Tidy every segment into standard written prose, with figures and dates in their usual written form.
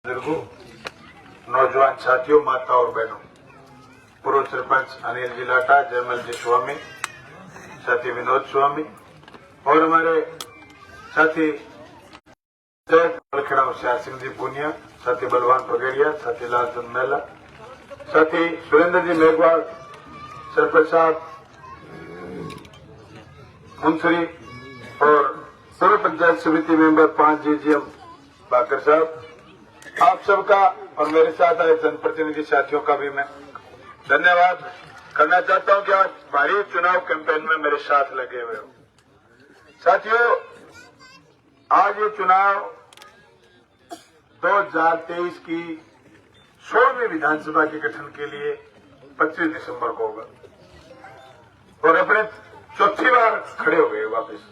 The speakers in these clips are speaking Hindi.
बुजुर्गों, नौजवान साथियों, माता और बहनों, पूर्व सरपंच अनिल जी लाटा, जयमल जी स्वामी, साथी विनोद स्वामी और हमारे साथी खड़ा होशियार सिंह जी पूनिया, साथी बलवान पगड़िया, साथी लालचंद मेहला, साथी सुरेंद्र जी मेघवाल, सरपंच साहब मुंसरी और पूर्व पंचायत समिति मेंबर 5 जीजीएम बाकर साहब, आप सबका और मेरे साथ आए जनप्रतिनिधि साथियों का भी मैं धन्यवाद करना चाहता हूं कि आज भारी चुनाव कैंपेन में मेरे साथ लगे हुए हो। साथियों, आज ये चुनाव 2023 की 16वीं विधानसभा के गठन के लिए 25 दिसंबर को होगा और अपने चौथी बार खड़े हो गए वापस।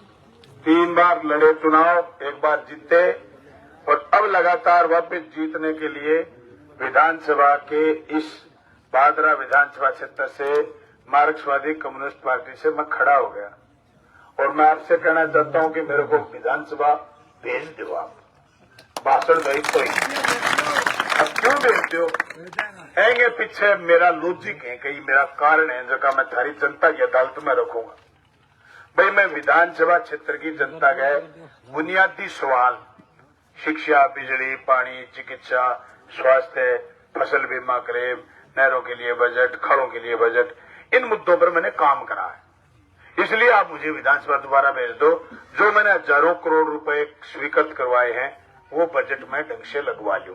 3 बार लड़े चुनाव, 1 बार जीते और अब लगातार वापस जीतने के लिए विधानसभा के इस बादरा विधानसभा क्षेत्र से मार्क्सवादी कम्युनिस्ट पार्टी से मैं खड़ा हो गया और मैं आपसे कहना चाहता हूं कि मेरे को विधानसभा भेज दो। आप भाषण दो तो अब क्यों भेजते हो? हैंगे पीछे मेरा लॉजिक है, कहीं मेरा कारण है जो मैं थारी जनता की अदालत में रखूंगा। भाई, मैं विधानसभा क्षेत्र की जनता के बुनियादी सवाल, शिक्षा, बिजली, पानी, चिकित्सा, स्वास्थ्य, फसल बीमा क्लेम, नहरों के लिए बजट, खाड़ों के लिए बजट, इन मुद्दों पर मैंने काम करा है। इसलिए आप मुझे विधानसभा दोबारा भेज दो। जो मैंने हजारों करोड़ रुपए स्वीकृत करवाए हैं वो बजट में ढंग से लगवा लूं।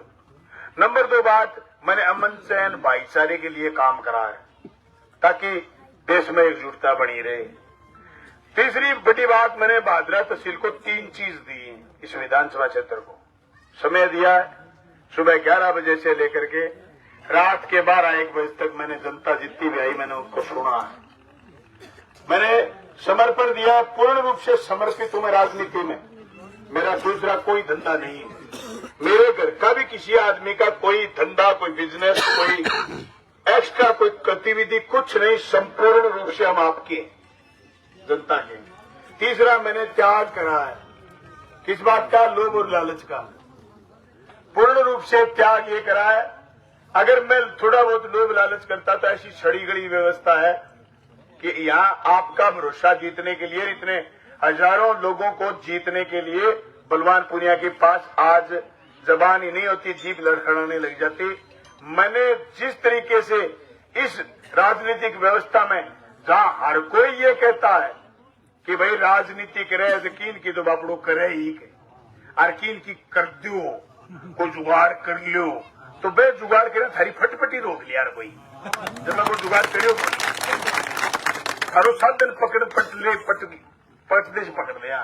नंबर 2 बात, मैंने अमन चैन भाईचारे के लिए काम करा है ताकि देश में एकजुटता बनी रहे। तीसरी बड़ी बात, मैंने बादरा तहसील को 3 चीज दी है। इस विधानसभा क्षेत्र को समय दिया है, सुबह 11 बजे से लेकर के रात के 12-1 बजे तक मैंने जनता जितनी भी आई मैंने उनको सुना है। मैंने समर्पण दिया, पूर्ण रूप से समर्पित हूं मैं राजनीति में। मेरा दूसरा कोई धंधा नहीं है, मेरे घर का भी किसी आदमी का कोई धंधा, कोई बिजनेस, कोई एक्स्ट्रा कोई गतिविधि कुछ नहीं। संपूर्ण रूप से हम आपके जनता के। तीसरा, मैंने त्याग करा है। किस बात का? लोभ और लालच का। पूर्ण रूप से त्याग ये करा है। अगर मैं थोड़ा बहुत लोभ लालच करता तो ऐसी छड़ी गड़ी व्यवस्था है कि यहाँ आपका भरोसा जीतने के लिए, इतने हजारों लोगों को जीतने के लिए बलवान पुनिया के पास आज जबान ही नहीं होती, जीभ लड़खड़ाने लग जाती। मैंने जिस तरीके से इस राजनीतिक व्यवस्था में, जहां हर कोई ये कहता है कि भाई राजनीति करे, यकीन की तो बापड़ो करे ही के, अरकीन की कर दो, कोई जुगाड़ कर लो, तो बे जुगाड़ करे थारी फटफटी रोक लिया कोई। जब मैं कोई जुगाड़ करियो हरो साधन पकड़ पटदेश पकड़ लिया।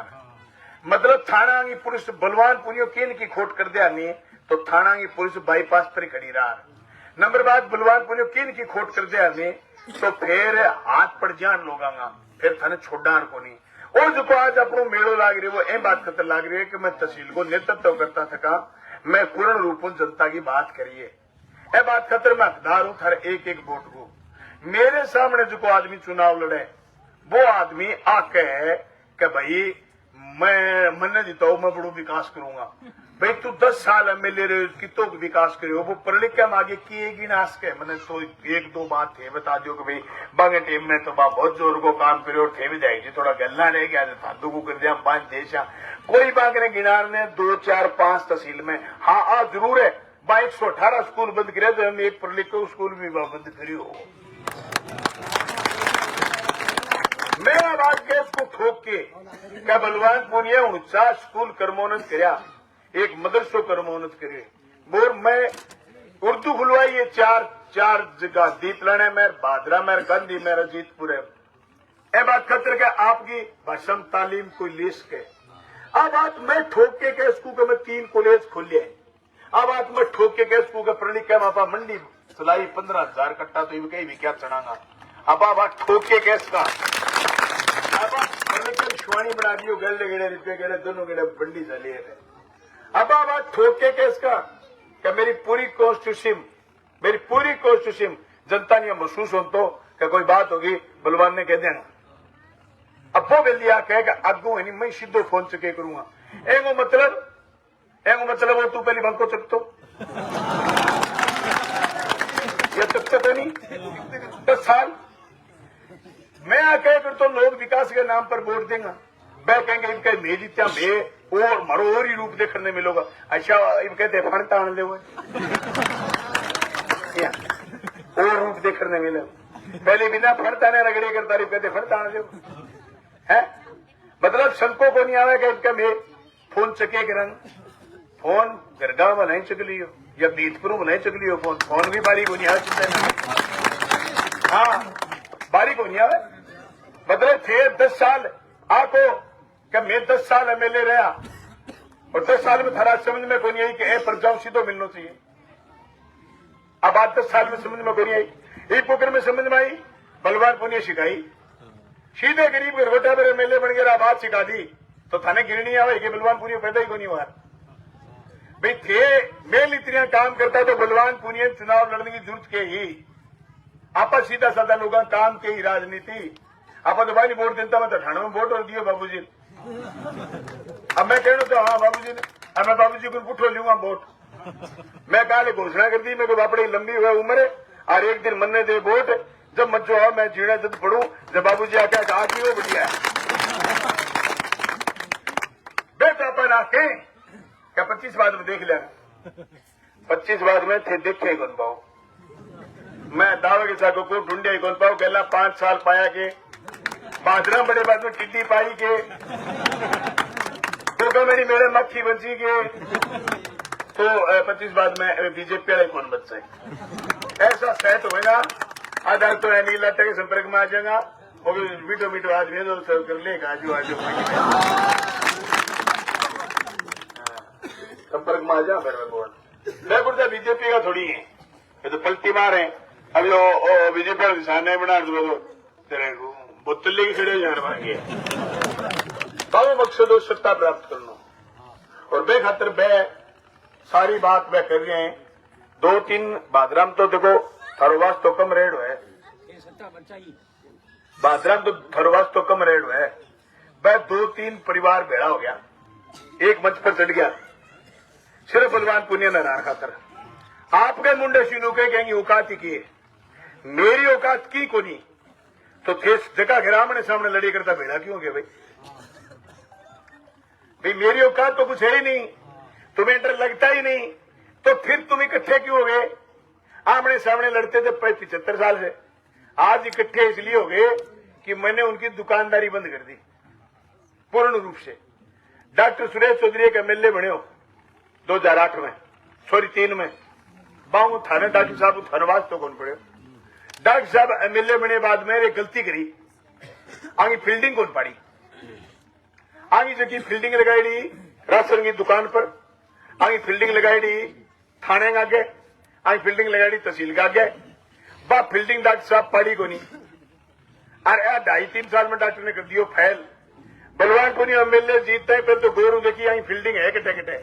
मतलब थाना की पुलिस बलवान पुनियो केन की खोट कर दिया नहीं तो थाना की पुलिस बाईपास पर खड़ी रहा। नंबर बात, बलवान पुनियो केन की खोट कर दिया नहीं तो फिर हाथ पड़ जान लोगांगा, फिर थाने छोड़ान को नहीं। और जो आज अपनो मेड़ो लाग रही वो ए बात खतर लाग रही है कि मैं तहसील को नेतृत्व करता था, मैं पूर्ण रूप में जनता की बात करिए ए बात खतर मैं हकदार हूं थारे एक एक वोट को। मेरे सामने जो आदमी चुनाव लड़े वो आदमी आके है कि भाई मैंने जिताओ, मैं बड़ो विकास करूंगा। भाई तू 10 साल एमएलए रहे, कितो विकास करियो, वो पढ़ लिख के हम आगे किएगी नाश के। मैंने तो 1-2 बात थे बता दियो कि भाई बागे टीम में तो बहुत जोर को काम करियो थे भी जाएगी, थोड़ा गलना रह गया साधु को कर दिया 5 देश। कोई बागने गिनार ने 2, 4, 5 तहसील में हाँ आ जरूर है 118 स्कूल बंद करे तो हम एक पढ़ लिख के स्कूल भी बंद करियो। मैं अब आज केस को ठोक के क्या बलवान पुनिया 49 स्कूल कर्मोन्नत करया, एक मदरसो कर्मोन्नत करे। बोर मैं उर्दू खुलवाई है 4 जगह, दीपलने में, बादरा में, गांधी में, रजीतपुर है। ए बात खतर के आपकी भाषण तालीम कोई लिस के। अब बात मैं ठोक के कह स्कूल के मैं 3 कॉलेज खोले। अब बात मैं ठोक के कह स्कूल का पढ़ के मापा मंडी सिलाई 15,000 कट्टा तो कहीं भी क्या चढ़ागा। अब बात ठोक के कैस का शिवानी बना दियो, गले गिड़े रिपे गिड़े दोनों गिड़े बंडी चली है। अब बात ठोक के कैस का कि मेरी पूरी कॉन्स्टिट्यूशन जनता ने महसूस हो तो क्या कोई बात होगी बलवान ने कह देना। अब वो बेलिया कह अगू है मैं सीधो फोन चुके करूंगा। एगो मतलब वो तू पहली बंको चकतो साल मैं आके कर तो लोग विकास के नाम पर वोट देंगे, मैं कहेंगे इनका मैं जीत्या मैं और मारो और ही रूप देखने मिलेगा। अच्छा इन कहते फण तान ले और रूप देखने मिले, पहले बिना फण ताने रगड़े करता रही, कहते फण तान ले है। मतलब संको को नहीं आवेगा इनका मैं फोन चके के रंग फोन गरगा में नहीं चक लियो या बीतपुर में नहीं चक लियो, फोन भी बारी को नहीं आवे। हाँ बारी को नहीं आवे। मतलब थे 10 साल आपको क्या मैं 10 साल एमएलए रहा और 10 साल में थारा समझ में को नहीं आई कि ए प्रजाओं सीधो मिलना चाहिए। अब आज 10 साल में समझ में को नहीं आई, एक पोकर में समझ में आई, बलवान पुनिया सिखाई, सीधे गरीब घरवटा पर एमएलए बन गया, बात सिखा दी तो थाने गिरनी आवे कि बलवान पुनिया पैदा ही को नहीं हुआ भाई। थे मेल इतना काम करता तो बलवान पुनिया चुनाव लड़ने की जरूरत के ही आपा सीधा साधा लोग काम के ही राजनीति आप तो भाई वोट देता मैं तो ठाणे में वोट और दियो बाबूजी। अब मैं कहना तो हाँ बाबूजी ने, अब मैं बाबूजी को पुठो लूंगा वोट। मैं काले घोषणा कर दी मेरे को बापड़ी लंबी हुआ उम्र है और एक दिन मनने दे वोट, जब मत जो मैं जीना जब पढ़ू जब बाबूजी आके आज भी हो बढ़िया बेटा पर आके क्या 25 बाद में देख लेना, 25 बाद में थे देखे कौन पाओ, मैं दावे के साथ को ढूंढे ही कौन पाओ, कहला 5 साल पाया के बाजरा बड़े बाद में टिड्डी पाई के तो मेरी मेरे मक्खी बची के तो 25 बाद में बीजेपी वाले कौन बच सके। ऐसा सेट होगा आधार तो नीला के संपर्क में आ जाएगा वो मीठो मीठो आज भेजो कर लेगा आजू आजू संपर्क में आ जाओ फिर मैं बोलता बीजेपी का थोड़ी है ये तो पलटी मार है। अभी वो बीजेपी का निशान नहीं बना दो तेरे को बोतल की खड़े जाने मांगे तो मकसद हो सत्ता प्राप्त करना और बे खातर बे सारी बात वह कर रहे हैं। 2-3 बादराम तो देखो थरोवास तो कम रेड है, बादराम तो थरोवास तो कम रेड है, वह 2-3 परिवार भेड़ा हो गया, एक मंच पर चढ़ गया सिर्फ बलवान पुनिया नारायण खातर। आपके मुंडे सीनू के कहेंगे औकात ही की मेरी औकात की को नहीं तो थे जगह गिरामने सामने लड़ी करता भेड़ा क्यों गया भाई मेरी औकात तो कुछ है ही नहीं, तुम्हें डर लगता ही नहीं तो फिर तुम इकट्ठे क्यों हो गए। आमने सामने लड़ते थे 75 साल से, आज इकट्ठे इसलिए हो गए कि मैंने उनकी दुकानदारी बंद कर दी पूर्ण रूप से। डॉक्टर सुरेश चौधरी के एमएलए बने हो 2008 में सॉरी 3 में बाहू थाने डॉक्टर साहब धनवास तो कौन पड़े। डॉक्टर साहब एमएलए बने बाद में एक गलती करी आगे फील्डिंग कौन पाड़ी, आगे जो की फील्डिंग लगाई दी राशन की दुकान पर, आगे फील्डिंग लगाई दी थाने के आगे, आगे फील्डिंग लगाई दी तहसील के आगे, बा फील्डिंग डॉक्टर साहब पाड़ी को नहीं। अरे 2.5-3 साल में डॉक्टर ने कर दियो फैल। बलवान पुनी एमएलए जीतते हैं फिर तो गोरू देखी आई फील्डिंग है कटे कटे,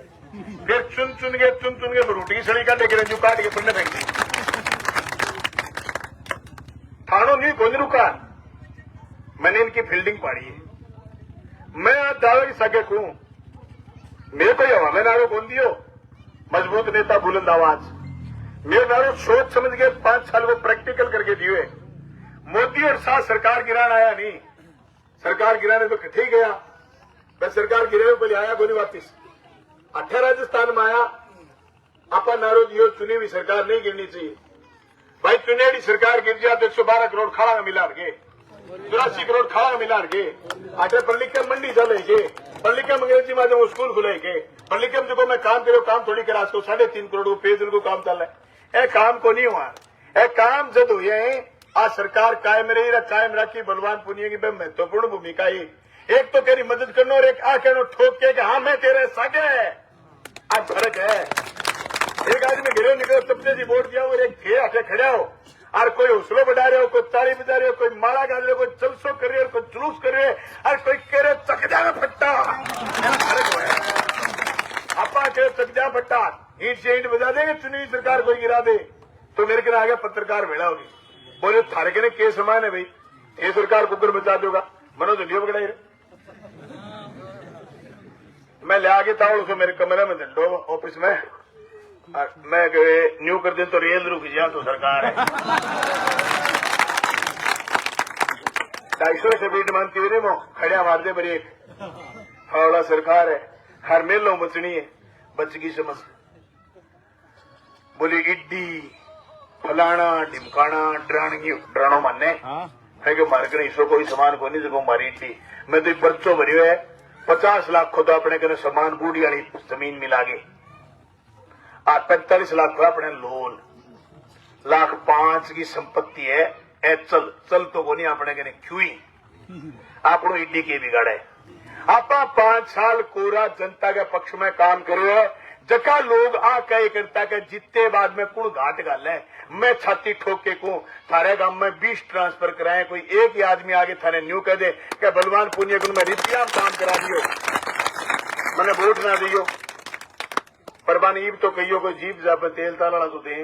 फिर चुन चुन के रोटी सड़ी काटे के रंजू काट के पन्ने फेंक थानों नहीं कौन रुका, मैंने इनकी फील्डिंग पाड़ी है। मैं आज दावे की सके हूं मेरे को हवा में नारो कौन दियो मजबूत नेता बुलंद आवाज मेरे नारो सोच समझ के 5 साल को प्रैक्टिकल करके दिए। मोदी और साथ सरकार गिराना आया नहीं, सरकार गिराने तो कथे गया, मैं सरकार गिरे पहले आया को नहीं वापिस 18 राजस्थान में आया आपा नारो दियो चुनी हुई सरकार नहीं गिरनी चाहिए भाई। चुनेड़ी सरकार गिर जाए तो 112 करोड़ खाड़ा मिला के 84 करोड़ खाड़ा मिला के आटे पल्लिकम मंडी चले पल्लिकम अंग्रेजी माध्यम स्कूल खुले के पल्लिकम जो मैं काम करो काम थोड़ी करा 3.5 करोड़ को पेज को काम चल रहा है काम को नहीं हुआ ए काम जब हुए आज सरकार कायम रही कायम रखी बलवान पुनिया की महत्वपूर्ण भूमिका ही एक तो तेरी मदद करना और एक आ कहना ठोक के हाँ मैं तेरे सागे आज फर्क है। एक आदमी गिरे निकलो सबसे जी वोट दिया और एक थे आटे खड़े हो और कोई हौसलो बढ़ा रहे हो, कोई ताली बजा रहे हो, कोई माला गा रहे हो, कोई चलसो कर रहे हो, कोई जुलूस कर रहे हो और कोई कह रहे चकजा में फट्टा आपा कह चकजा फट्टा ईंट से ईंट बजा देंगे चुनी हुई सरकार कोई गिरा दे तो मेरे के आगे पत्रकार भेड़ा होगी बोले थारे के केस समान है भाई ये सरकार कुकर बचा दोगा मनो तो लियो पकड़ाई रहे। मैं ले आगे था उसको मेरे कमरे में दंडो ऑफिस में मैं न्यू कर दे तो रेल रुक गया तो सरकार है 250 से भी मानती हुई मो खड़िया मार दे ब्रेक हौला सरकार है हर मेलों बचनी है बच की समझ बोली इड्डी फलाना ढिमकाना डरानो मानने है कि मार कर इसको कोई सामान को नहीं जगो मारी इड्डी मैं तो पर्चो भरियो है 50 लाख को तो अपने कने सामान बूढ़ी वाली जमीन मिला गई 45 लाख को अपने लोन $1,05,000 की संपत्ति है ए चल तो को नहीं अपने कने क्यों आपनो इड्डी के बिगाड़े आपा 5 साल कोरा जनता के पक्ष में काम करो है जका लोग आ कहे करता के जितने बाद में कुण घाट गाल है मैं छाती ठोक के को थारे गांव में 20 ट्रांसफर कराए कोई एक ही आदमी आगे थाने न्यू कह दे कि बलवान पुनिया को मैं रिपिया काम करा दियो मैंने वोट ना दियो पर बान ईब तो कहियो कोई जीप जा पे तेल ताला तो दे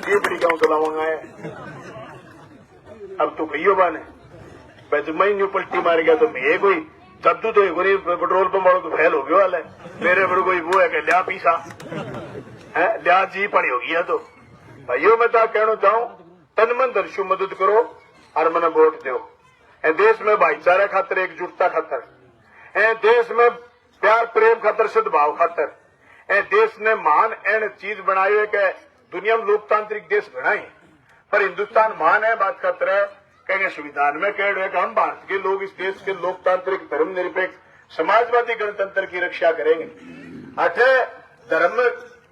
ये बड़ी गाँव तो लाऊंगा है अब तो कहियो बाने मैं न्यू पलटी मार गया तो मैं कोई जादू तो पेट्रोल पंप वालों तो फैल हो गया वाला है मेरे बड़े कोई वो है कि लिया पीसा है लिया जी पड़ी होगी है तो भाइयों मैं तो कहना चाहूं तन मन दर्शु मदद करो और मने वोट दो ए देश में भाईचारा खातर एकजुटता खातर ए देश में प्यार प्रेम खातर सद्भाव खातर ए देश ने महान एन चीज बनाई है कि दुनिया में लोकतांत्रिक देश बनाई पर हिंदुस्तान महान है बात खातर है कहेंगे संविधान में कह रहे कि हम भारत के लोग इस देश के लोकतांत्रिक धर्मनिरपेक्ष समाजवादी गणतंत्र की रक्षा करेंगे अठे धर्म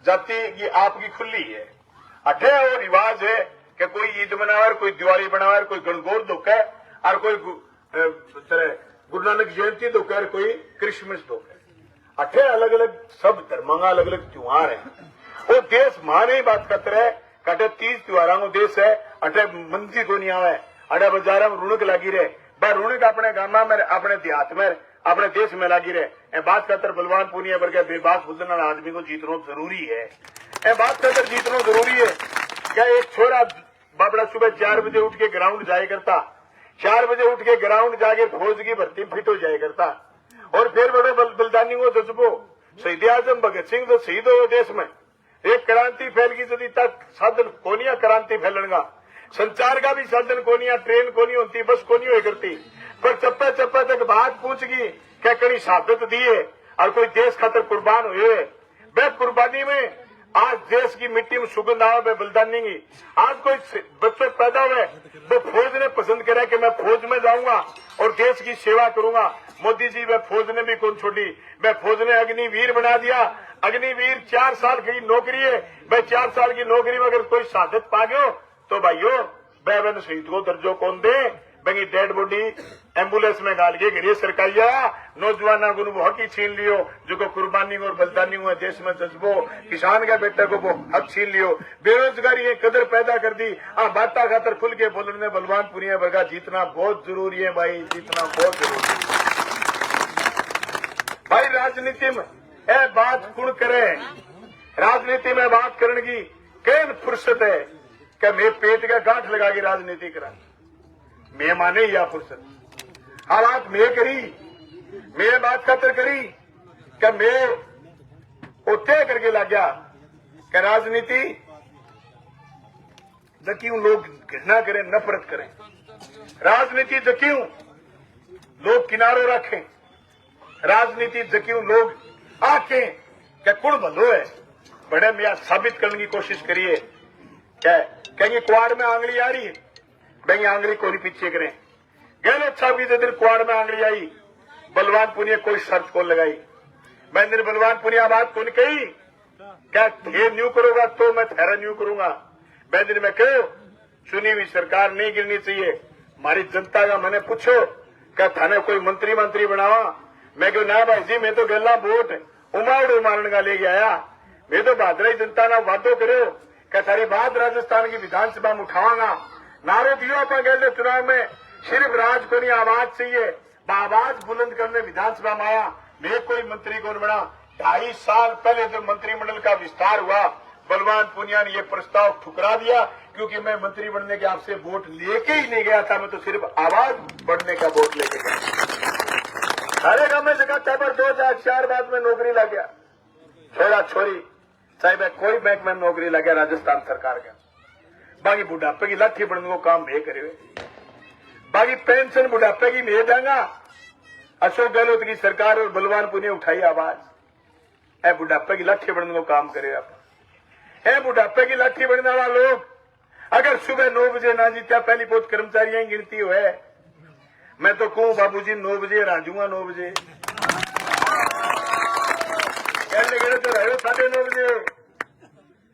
जाति की आपकी खुली है अठे वो रिवाज है कि कोई ईद मनावर कोई दिवाली बनावर कोई गणगौर दुख है और कोई गुरु नानक जयंती दुख है कोई क्रिसमस दुख है अठे अलग अलग सब धर्म का अलग अलग त्योहार है वो देश महान ही बात करते रहे कटे 30 त्योहारों को देश है अठे मंदी को नहीं आवे अड़े बाजार में रुणक लगी रहे भाई रुणक अपने गांव में अपने देहात में अपने देश में लगी रहे ए बात खातर बलवान पुनिया वर्ग बेबाक बुद्धन वाला आदमी को जीतना जरूरी है ए बात खातर जीतना जरूरी है क्या एक छोरा बाबड़ा सुबह 4 बजे उठ के ग्राउंड जाया करता 4 बजे उठ के ग्राउंड जाके फौज की भर्ती फिट हो जाया करता और फिर बड़े बलिदानी को जज्बो शहीद आजम भगत सिंह तो शहीद हो देश में एक क्रांति फैल गई जदी तक साधन कोनिया क्रांति फैलने का संचार का भी साधन कोनिया ट्रेन कोनी होती बस कोनी हुई करती पर चप्पे चप्पे तक बात पूछ गई क्या कड़ी शहादत दी है और कोई देश खातर कुर्बान हुए वे कुर्बानी में आज देश की मिट्टी में सुगंध आवा वे बलिदानी की आज कोई बच्चे पैदा हुए वो फौज ने पसंद करा कि मैं फौज में जाऊंगा और देश की सेवा करूंगा मोदी जी वे फौज ने भी कौन छोड़ी वे फौज ने अग्निवीर बना दिया अग्निवीर 4 साल की नौकरी है वे 4 साल की नौकरी में अगर कोई शहादत पा गयो तो भाइयों बहन शहीद को दर्जो कौन दे बंगी डेड बॉडी एम्बुलेंस में गाल के गिरी सरकारिया नौजवाना गुरु हक ही छीन लियो जो को कुर्बानी और बलिदानी हुए देश में जज्बो किसान का बेटा को वो हक छीन लियो बेरोजगारी ये कदर पैदा कर दी बाता खातर खुल के बोलने बलवान पुनिया वर्गा जीतना बहुत जरूरी है भाई जीतना बहुत जरूरी है भाई राजनीति में ए बात कुण करे राजनीति में बात करने की कैन फुर्सत है क्या मैं पेट का गांठ लगा के राजनीति करा मैं माने या फुर्सत हालात मैं करी मैं बात खातर करी क्या मैं तय करके लग गया क्या राजनीति जक्यों लोग घृणा करें नफरत करें राजनीति जक्यों लोग किनारे रखें राजनीति जक्यों लोग आके क्या कुण भलो है बड़े मैं साबित करने की कोशिश करिए क्या कहीं कुआड़ में आंगली आ रही है भाई आंगली कोई पीछे करें गहने अच्छा भी दिन कुआड़ में आंगली आई बलवान पुनिया कोई शर्त को लगाई मैंने बलवान पुनिया बात कौन कही क्या ये न्यू करोगा तो मैं ठहरा न्यू करूंगा मैं दिन में कहो सुनी हुई सरकार नहीं गिरनी चाहिए हमारी जनता का मैंने पूछो क्या थाने कोई मंत्री बनावा मैं क्यों ना भाई जी मैं तो गला वोट उमाड़ मारने का लेके आया मैं तो भादराई जनता ना वादो करो क्या सारी बात राजस्थान की विधानसभा में उठावागा नारो दियो अपन गए चुनाव में सिर्फ राज को नहीं आवाज चाहिए आवाज बुलंद करने विधानसभा में आया मैं कोई मंत्री कौन बना 2.5 साल पहले जब मंत्रिमंडल का विस्तार हुआ बलवान पुनिया ने यह प्रस्ताव ठुकरा दिया क्योंकि मैं मंत्री बनने के आपसे वोट लेके ही नहीं गया था मैं तो सिर्फ आवाज बढ़ने का वोट लेके गया सारे गांव में जगह पर 2004 बाद में नौकरी लग गया छोरा छोरी चाहे मैं कोई बैंक में नौकरी लग गया राजस्थान सरकार का बाकी बुढ़ापे की लाठी बनने को काम मैं करे, बाकी पेंशन बुढ़ापे की मैं देंगा। अशोक गहलोत की सरकार और बलवान पुणे उठाई आवाज, है बुढ़ापे की लाठी बनने को काम करे। आप है बुढ़ापे की लाठी बनने वाला लोग अगर सुबह 9 बजे ना जीत्या पहली बहुत कर्मचारियां गिनती हुए, मैं तो कहूं बाबूजी 9 बजे राजूंगा, 9 बजे कहने गए तो रहे 9:30 बजे,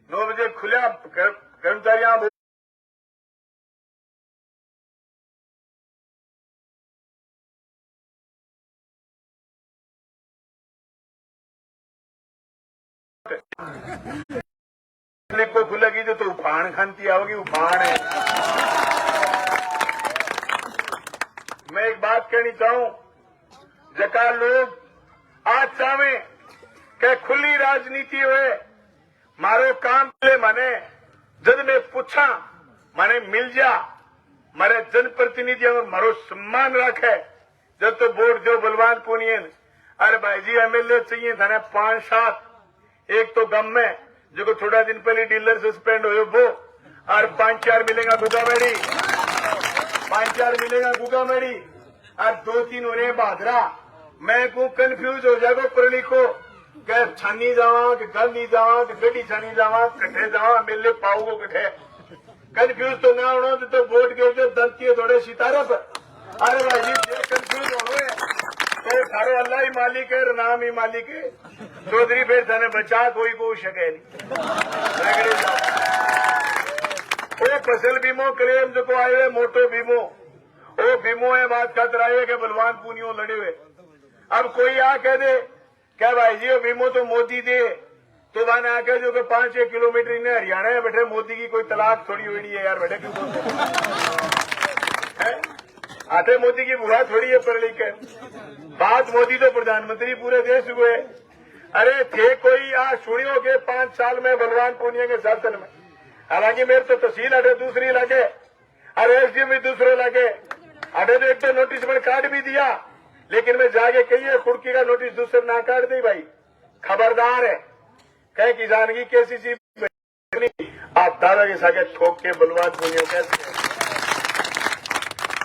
9 बजे खुला कर्मचारियां को खुलेगी तो उफान खानती आओगी, उफान है। मैं एक बात कहनी चाहूं, जका लोग आज चाहे के खुली राजनीति हुए मारो काम ले, माने जब मैं पूछा माने मिल जा मारे जनप्रतिनिधि और मारो सम्मान रखे, जब तो वोट दो बलवान पुनियन। अरे भाई जी एमएलए चाहिए थाने 5-7, एक तो गम में जो थोड़ा दिन पहले डीलर सस्पेंड हो वो, और 5-4 मिलेगा गुगामेड़ी, 5-4 मिलेगा गुगामेड़ी, और 2-3 हो रहे बहादरा। मैं को कंफ्यूज हो जाएगा प्रली को, क्या छानी जावा कि घर नहीं जावा कि गड्डी छानी जावा, कट्ठे जावा मिलने पाऊंगो कट्ठे, कंफ्यूज तो ना होना तो वोट के दंती थोड़े सितारे पर। अरे भाई जी कंफ्यूज हो तो थारो अल्लाह ही मालिक है, नाम ही मालिक है। चौधरी फिर थाने बचा कोई को सके नहीं। वो फसल बीमो क्लेम जो को आए मोटो बीमो, वो बीमो है बात खातर आए के बलवान पुनियो लड़े हुए। अब कोई आ कह दे क्या भाई जी वो बीमो तो मोदी दे, तो मैंने आके जो 5-6 किलोमीटर इन्हें हरियाणा में बैठे, मोदी की कोई तलाक थोड़ी हुई है यार, बैठे क्यों बोलते आते मोदी की बुआ थोड़ी है पढ़ लिख के बात। मोदी तो प्रधानमंत्री पूरे देश हुए। अरे थे कोई आज सुनियो के 5 साल में बलवान पुनिया के शासन में, हालांकि मेरे तो तहसील अटे दूसरी लगे, अरे एसडीएम भी दूसरे लगे, अटे तो एक तो नोटिस पर काट भी दिया, लेकिन मैं जाके कही खुड़की का नोटिस दूसरे ना काट दी भाई, खबरदार है कह किसान की केसीसी आप दादा के सागे ठोक के बलवान पुनियो कैसे।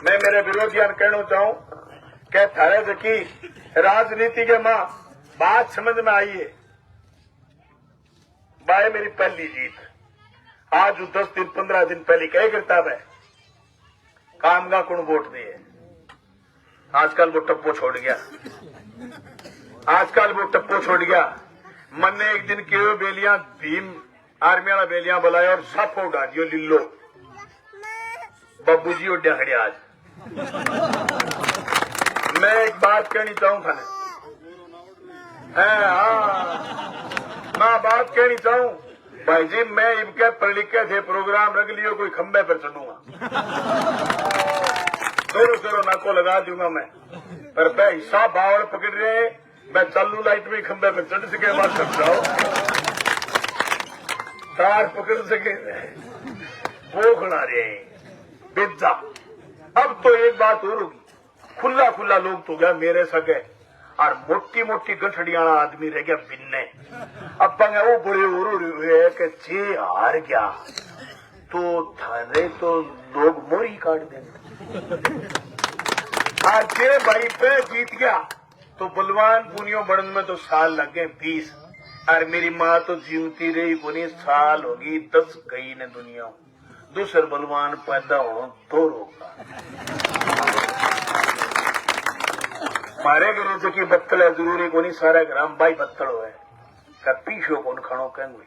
मैं मेरे विरोधियों कहना चाहूं क्या थारे जकी राजनीति के मां बात समझ में आई है। बाय मेरी पहली जीत, आज 10 दिन 15 दिन पहले कह करता है काम का कौन वोट दिए, आजकल वो टप्पो छोड़ गया, आजकल वो टप्पो छोड़ गया। मन ने एक दिन क्यों बेलियां भीम आर्मी वाला बेलियां बुलाया और सब उड़ा दियो लिल्लो बाबू जी उड्या खड़े आज। मैं एक बात कहनी चाहूं थाने, मैं बात कहनी चाहूं भाई जी, मैं इनके पढ़ लिखे थे प्रोग्राम रख लियो कोई खंबे पर चढ़ूंगा, जोरों नाको लगा दूंगा मैं, पर मैं हिस्सा बावड़ पकड़ रहे मैं चालू लाइट में खंबे पर चढ़ सके, बात कर जाओ तार पकड़ सके वो खड़ा रहे बिजा। अब तो एक बात और होगी, खुला खुला लोग तो गया मेरे सगे और मोटी मोटी गठड़ियां आदमी रह गया बिन्ने। अब वो बड़े और हुए कि जे हार गया तो थाने तो लोग मोरी काट देंगे, और जे भाई पे जीत गया तो बलवान पुनियो बढ़न में तो साल लग गए 20, और मेरी माँ तो जीवती रही कोनी साल होगी 10 गई ने दुनिया। दूसर बलवान पैदा हो तो रोका मारे घरों से की बत्तल है जरूरी कोनी, सारे ग्राम भाई बत्तल हो पीछो कौन खड़ो कहेंगे।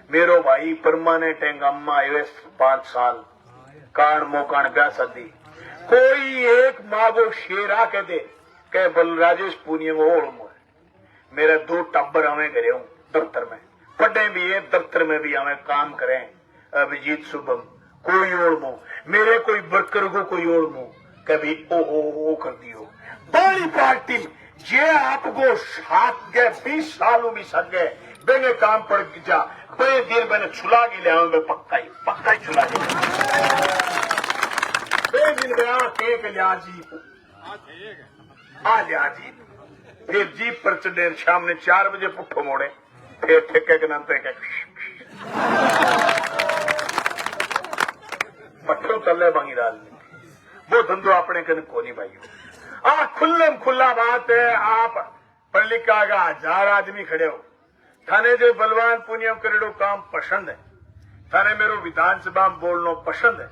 मेरो भाई परमानेंट अम्मा आयो 5 साल कान मोकान ब्याह शादी, कोई एक माँ को शेरा कह दे कह बल राजेश पुनिया को ओढ़ मेरे 2 टब्बर हमें करे हूं दफ्तर में, पढ़े भी है दफ्तर में भी हमें काम करें। अभिजीत शुभम कोई ओढ़मो, मेरे कोई वर्कर को कोई ओढ़मो कभी ओ कर दियो। बड़ी पार्टी जे आपको 20 सालों में सक गए बेने काम पड़ जा बड़े देर मैंने छुला के ले आऊंगा, पक्का ही छुला के बे दिन गया केक लिया जीप आ लिया जीप, फिर जीप पर चढ़े शाम ने 4 बजे पुट्ठो मोड़े, फिर ठेके के नाम पे पट्टों तले बंगी राजनीति वो धंधो अपने कन को नहीं भाई। खुल्ले खुला बात है, आप पढ़ लिखा का 1000 आदमी खड़े हो, थाने जो बलवान पुनियम करेडो काम पसंद है, थाने मेरो विधानसभा में बोलनो पसंद है,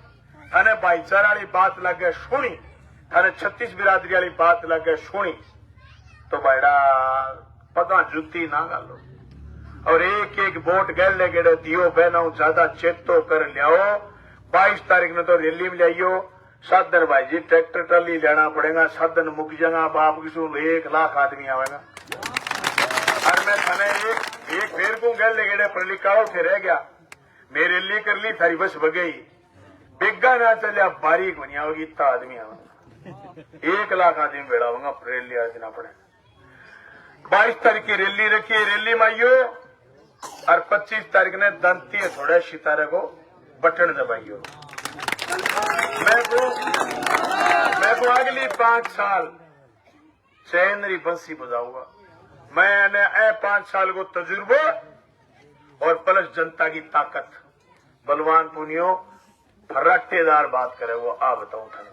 थाने भाईचारा वाली बात लगे सुनी, थाने 36 बिरादरी वाली बात लगे सुनी, तो बेड़ा पता जुती ना गालो और एक एक वोट गले गेड़े दियो बहनों ज्यादा चेतो कर लियाओ। 22 तारीख ने तो रैली में लियाइयो, साधन भाई जी ट्रैक्टर ट्रली लेना पड़ेगा, साधन मुक जाएगा, बाप की 1 लाख आदमी आवेगा। और मैं थाने एक फेर को गले गेड़े पढ़ लिखाओ फिर रह गया, मेरी रैली कर ली, थारी बस बगई बेगा ना चलिया बारीक बनिया होगी, इतना आदमी आवेगा, 1 लाख आदमी बेड़ा होगा रैली आज ना पड़े। 22 तारीख की रैली रखी, रैली में आइयो और 25 तारीख ने दंती थोड़े सितारे को बटन दबाइयो। मैं को अगली 5 साल चैनरी बंसी बजाऊंगा। मैंने 5 साल को तजुर्बा और प्लस जनता की ताकत, बलवान पुनियो फर्राटेदार बात करे वो आ बताऊं था।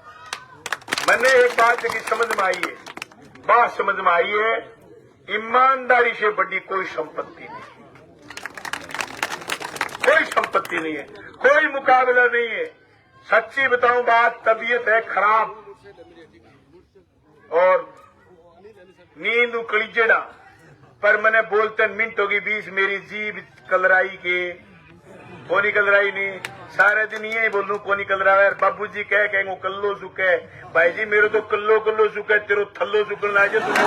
मैंने एक बात की समझ में आई है, बात समझ में आई है, ईमानदारी से बड़ी कोई संपत्ति नहीं, कोई संपत्ति नहीं है, कोई मुकाबला नहीं है। सच्ची बताऊं बात, तबीयत है खराब और नींद उकड़ीजड़ा, पर मैंने बोलते मिनटों की 20 मेरी जीभ कलराई के कोनी कलराई नहीं, सारे दिन यही बोलूं कोनी कलरा है। बाबू जी कह वो कल्लो सुखे, भाई जी मेरे तो कल्लो कल्लो सुखे, तेरो थल्लो सुकन लाजे तूने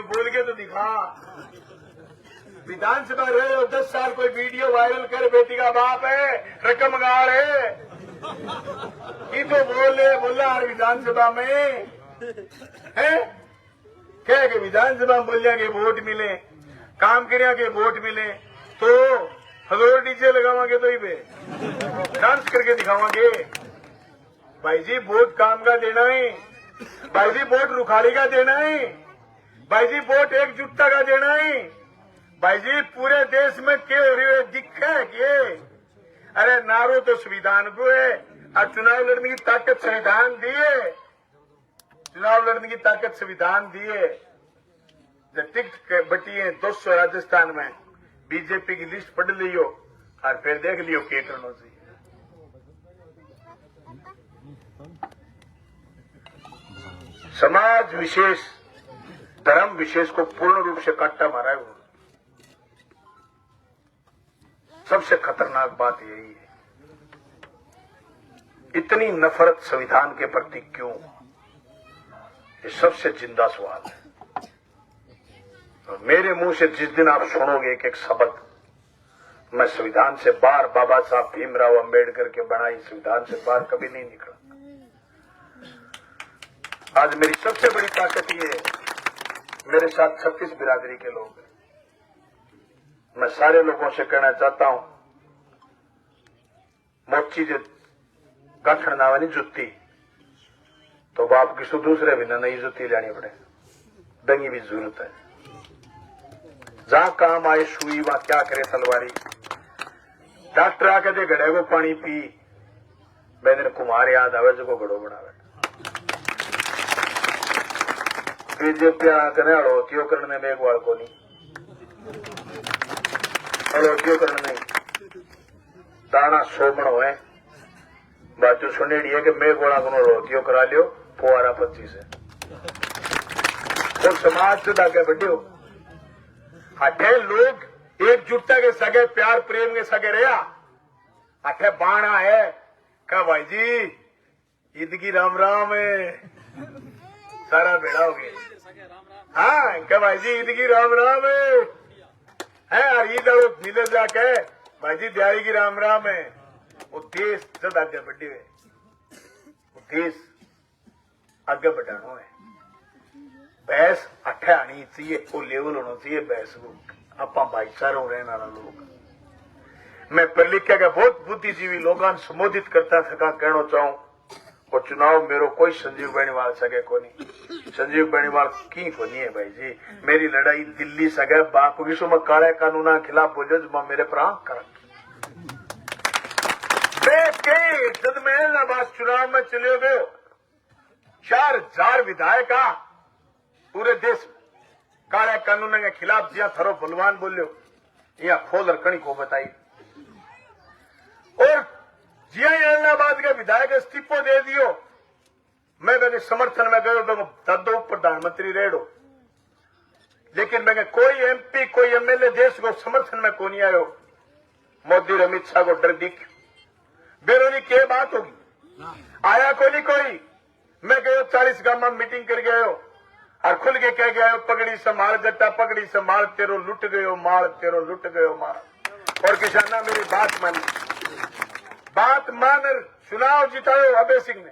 बोल के तो दिखा। विधानसभा रहे हो 10 साल, कोई वीडियो वायरल कर, बेटी का बाप है, रकम गाड़ है, ये तो बोला विधानसभा में है, क्या के विधानसभा में बोलिया के वोट मिले, काम करिया के वोट मिले, तो 1000 डीजे लगावांगे तो ही पे डांस करके दिखावांगे। भाई जी वोट काम का देना है, भाई जी वोट रुखाड़ी का देना है, भाई जी वोट एकजुटता का देना है। भाई जी पूरे देश में क्या हो रही है दिखे के, अरे नारो तो संविधान को है और चुनाव लड़ने की ताकत संविधान दिए, चुनाव लड़ने की ताकत संविधान दिए। जब टिकट बटी है 200 राजस्थान में, बीजेपी की लिस्ट पढ़ लियो और फिर देख लियो क्या करना चाहिए। समाज विशेष, धर्म विशेष को पूर्ण रूप से काटा मारा है। सबसे खतरनाक बात यही है, इतनी नफरत संविधान के प्रति क्यों, ये सबसे जिंदा सवाल है। और मेरे मुंह से जिस दिन आप सुनोगे एक शब्द, मैं संविधान से बाहर, बाबा साहब भीमराव अंबेडकर के बनाई संविधान से बाहर कभी नहीं निकला। आज मेरी सबसे बड़ी ताकत ये है, मेरे साथ 36 बिरादरी के लोग हैं। मैं सारे लोगों से कहना चाहता हूं, मोची जो गांठन नावानी जुत्ती तो बाप किसी दूसरे भी नई जुत्ती लेनी पड़े, दंगी भी जरूरत है। जहां काम आए सुई वहां क्या करे तलवारी। डॉक्टर आके दे घड़े को पानी पी, बेंद्र कुमार याद आवे जो घड़ो बनावे। बीजेपी आके हड़ोतियों करने में एक बार को नहीं, हड़ोतियों करने दाना सोमणो है, बात सुनेड़ी है कि मैं गोला को हड़ोतियों करा लियो फुआरा 25 है। तो समाज से आगे बढ़ियो, अठे लोग एकजुटता के सगे, प्यार प्रेम के सगे रहा। अठे बाणा है का भाई जी ईद की राम राम है, सारा बेड़ा हो गया। हाँ क्या भाई जी ईद की राम राम है, और ईद मिले जाके भाई जी दिहाड़ी की राम राम है। वो देश जब आगे बढ़े हुए, वो देश आगे बढ़ाना है। बहस अठे आनी चाहिए, वो लेवल होना चाहिए बहस को। आप भाईचारों रहने वाला लोग, मैं पढ़ लिख के बहुत बुद्धिजीवी लोगों संबोधित करता थका कहना चाहूं, वो चुनाव मेरो कोई संजीव बेनीवाल सके को नहीं, संजीव बेनीवाल की को नहीं है भाई जी। मेरी लड़ाई दिल्ली सगे बाकुशो में काले कानून के खिलाफ बोझ मेरे पर आंख कर देश के जब में इलाहाबाद चुनाव में चले गए 4000 विधायक पूरे देश में काले कानून के खिलाफ जिया थरो बलवान बोलियो या खोल रखनी को बताई और जिया इलाहाबाद के विधायक इस्तीफो दे दियो। मैं मेरे समर्थन में गयो दद्दो प्रधानमंत्री रेड़ो, लेकिन मैं कोई एमपी कोई एमएलए देश को समर्थन में को नहीं आयो। मोदी और अमित शाह को डर दिख बेरोनी के बात होगी आया को नहीं कोई। मैं गयो 40 गांव में मीटिंग कर गयो और खुल के कह गया पगड़ी संभाल जट्टा पगड़ी संभाल तेरो लुट गयो माल तेरो लुट गयो माल। और किसाना मेरी बात मान चुनाव जितायो अभय सिंह ने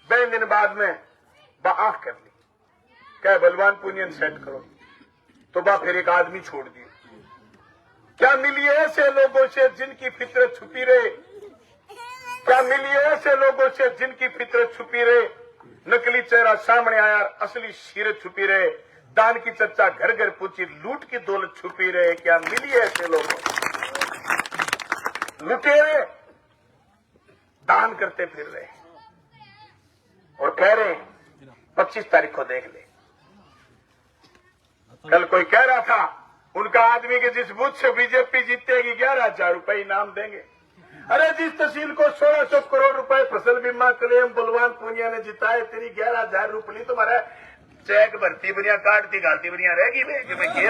2 दिन बाद में आंख कर ली क्या बलवान पुनियन सेट करो तो फिर एक आदमी छोड़ दिए। क्या मिली ऐसे लोगों से जिनकी फितरत छुपी रहे, क्या मिली ऐसे लोगों से जिनकी फितरत छुपी रहे। नकली चेहरा सामने आया असली सीरत छुपी रहे। दान की चर्चा घर घर पूछी लूट की दौलत छुपी रहे। क्या मिली ऐसे लोगों लुटेरे दान करते फिर रहे और कह रहे 25 तारीख को देख ले। कल कोई कह रहा था उनका आदमी के जिस बूथ से बीजेपी जीतेगी 11,000 रुपए इनाम देंगे। अरे जिस तहसील को 1600 करोड़ रुपए फसल बीमा क्लेम बलवान पूनिया ने जिताए तेरी 11,000 रुपये तुम्हारा चेक भरती बनिया काटती घालती बनिया रहेगी कि मैं ये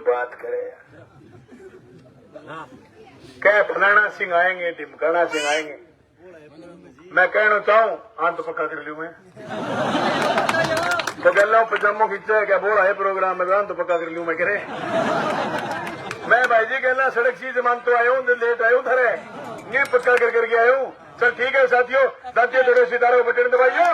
बात करे क्या फलाना सिंह आएंगे ढिमकाना सिंह आएंगे। मैं कहना चाहूं आंत तो पक्का कर लू मैं तो गल पजामो खींचा है क्या बोल रहा है प्रोग्राम में तो पक्का कर लू मैं करे। मैं भाई जी कहना सड़क चीज मान तो आया हूँ लेट आया हूँ थरे नहीं पक्का करके आया हूँ। चल ठीक है साथियों थोड़े सितारों बटन दबाइयो।